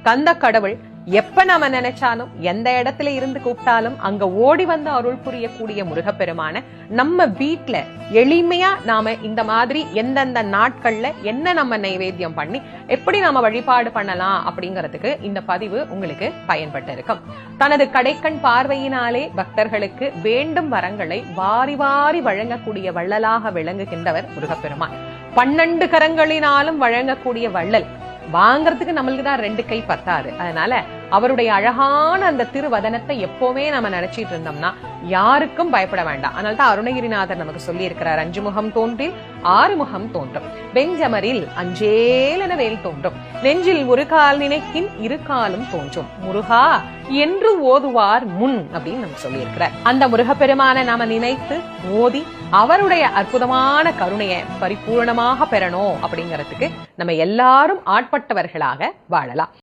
கந்த கடவுள் எப்ப நாம நினைச்சாலும் எந்த இடத்துல இருந்து கூப்பிட்டாலும் அங்க ஓடி வந்து அருள் புரியக்கூடிய முருகப்பெருமான நம்ம வீட்டுல எளிமையா நாம இந்த மாதிரி எந்தெந்த நாட்கள்ல என்ன நம்ம நைவேத்தியம் பண்ணி எப்படி நாம வழிபாடு பண்ணலாம் அப்படிங்கறதுக்கு இந்த பதிவு உங்களுக்கு பயன்பட்டு இருக்கும். தனது கடைக்கண் பார்வையினாலே பக்தர்களுக்கு வேண்டும் வரங்களை வாரி வாரி வழங்கக்கூடிய வள்ளலாக விளங்குகின்றவர் முருகப்பெருமான். 12 கரங்களினாலும் வழங்கக்கூடிய வள்ளல். வாங்கறதுக்கு நம்மளுக்கு தான் 2 கை பத்தாது. அதனால அவருடைய அழகான அந்த திருவதனத்தை எப்பவுமே நம்ம நினைச்சிட்டு இருந்தோம்னா யாருக்கும் பயப்பட வேண்டாம். அதனால தான் அருணகிரிநாதர் நமக்கு சொல்லி இருக்கிறார், 5 முகம் தோன்றில் 6 முகம் தோன்றும், வெஞ்சமரில் அஞ்சேலென வேல் தோன்றும், நெஞ்சில் ஒரு கால் நினைக்கின் 2 காலும் தோன்றும், முருகா என்று ஓதுவார் முன் அப்படின்னு நம்ம சொல்லி இருக்கிறார். அந்த முருகப்பெருமான நாம நினைத்து ஓதி அவருடைய அற்புதமான கருணையை பரிபூர்ணமாக பெறணும் அப்படிங்கிறதுக்கு நம்ம எல்லாரும் ஆட்பட்டவர்களாக வாழலாம்.